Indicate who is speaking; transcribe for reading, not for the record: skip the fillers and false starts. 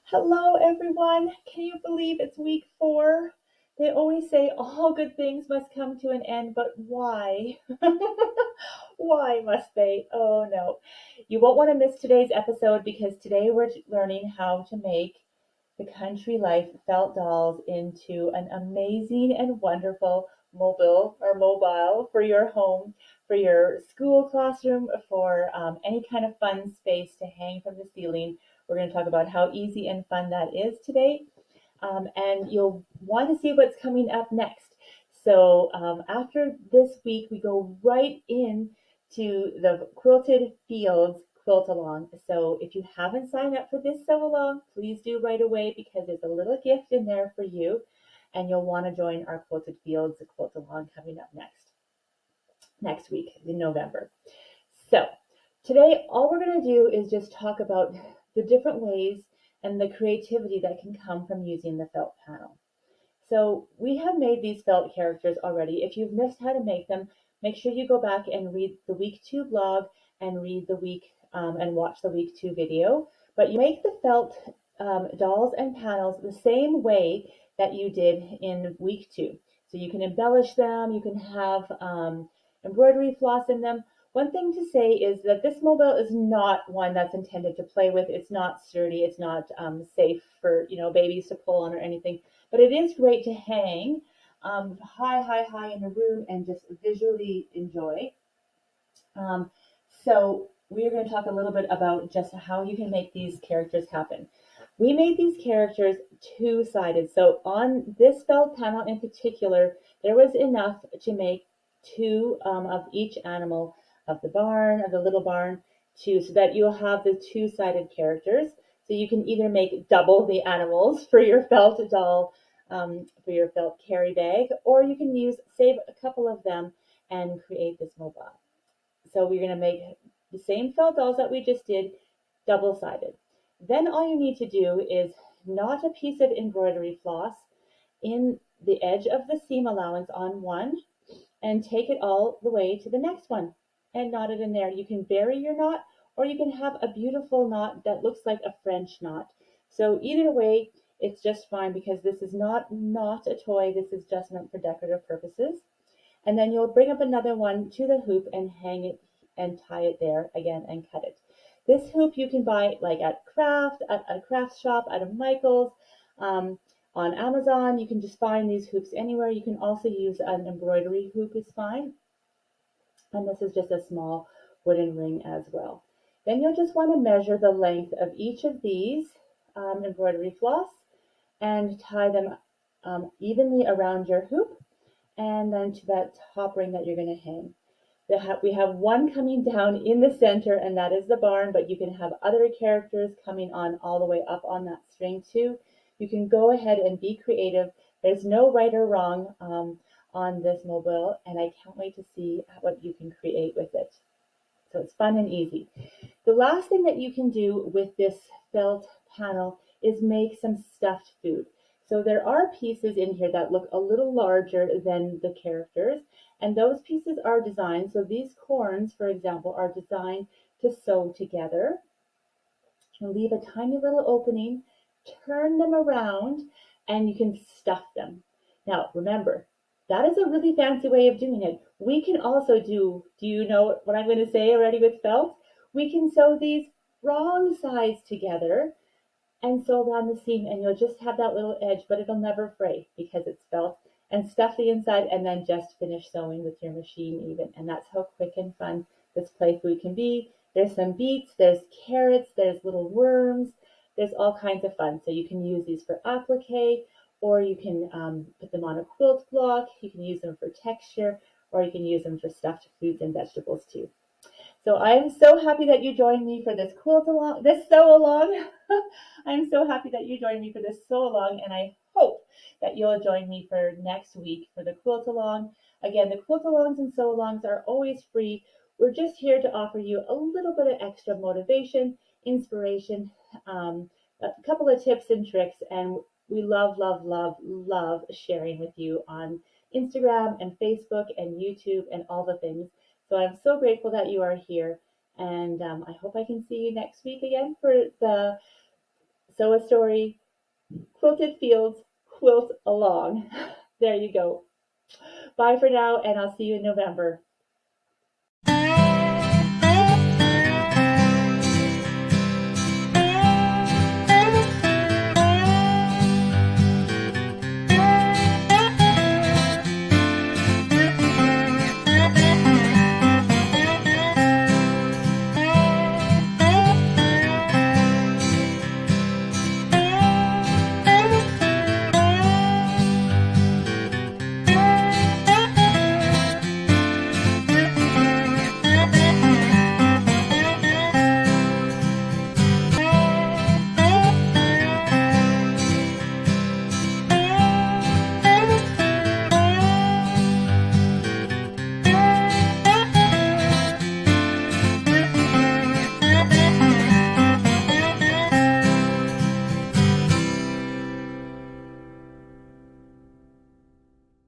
Speaker 1: Hello, everyone. Can you believe it's week 4? They always say all good things must come to an end, but why? Why must they? Oh no. You won't want to miss today's episode because today we're learning how to make the Country Life felt dolls into an amazing and wonderful mobile for your home, for your school classroom, for any kind of fun space to hang from the ceiling. We're going to talk about how easy and fun that is today. And you'll want to see what's coming up next. So after this week, we go right in to the Quilted Fields quilt along. So if you haven't signed up for this sew along, please do right away because there's a little gift in there for you, and you'll want to join our Quilted Fields quilt along coming up next week in November. So today, all we're going to do is just talk about the different ways and the creativity that can come from using the felt panel. So we have made these felt characters already. If you've missed how to make them, make sure you go back and read the week 2 blog and read the week and watch the week 2 video. But you make the felt dolls and panels the same way that you did in week 2. So you can embellish them, you can have embroidery floss in them. One thing to say is that this mobile is not one that's intended to play with. It's not sturdy. It's not safe for babies to pull on or anything. But it is great to hang high in the room and just visually enjoy. Um, so we are going to talk a little bit about just how you can make these characters happen. We made these characters two-sided. So on this felt panel in particular, there was enough to make two of each animal of the little barn, so that you'll have the two-sided characters. So you can either make double the animals for your felt doll, for your felt carry bag, or you can save a couple of them and create this mobile. So we're going to make the same felt dolls that we just did, double-sided. Then all you need to do is knot a piece of embroidery floss in the edge of the seam allowance on one and take it all the way to the next one and knot it in there. You can bury your knot or you can have a beautiful knot that looks like a French knot. So either way, it's just fine because this is not a toy. This is just meant for decorative purposes. And then you'll bring up another one to the hoop and hang it and tie it there again and cut it. This hoop you can buy like at a craft shop, at a Michael's, on Amazon. You can just find these hoops anywhere. You can also use an embroidery hoop is fine. And this is just a small wooden ring as well. Then you'll just want to measure the length of each of these embroidery floss and tie them evenly around your hoop and then to that top ring that you're going to hang. We have one coming down in the center, and that is the barn, but you can have other characters coming on all the way up on that string too. You can go ahead and be creative. There's no right or wrong on this mobile, and I can't wait to see what you can create with it. So it's fun and easy. The last thing that you can do with this felt panel is make some stuffed food. So there are pieces in here that look a little larger than the characters, and those pieces are designed, so these corns, for example, are designed to sew together. You leave a tiny little opening, turn them around, and you can stuff them. Now, remember, that is a really fancy way of doing it. We can also do you know what I'm going to say already with felt? We can sew these wrong sides together and sew around the seam, and you'll just have that little edge, but it'll never fray because it's felt, and stuff the inside and then just finish sewing with your machine even. And that's how quick and fun this play food can be. There's some beets, there's carrots, there's little worms, there's all kinds of fun. So you can use these for applique, or you can put them on a quilt block, you can use them for texture, or you can use them for stuffed fruits and vegetables too. So I'm so happy that you joined me for this sew along. I'm so happy that you joined me for this sew along, and I hope that you'll join me for next week for the quilt along. Again, the quilt alongs and sew alongs are always free. We're just here to offer you a little bit of extra motivation, inspiration, a couple of tips and tricks, and we love, love, love, love sharing with you on Instagram and Facebook and YouTube and all the things. So I'm so grateful that you are here, and I hope I can see you next week again for the Sew a story, quilted fields, quilt along. There you go. Bye for now, and I'll see you in November.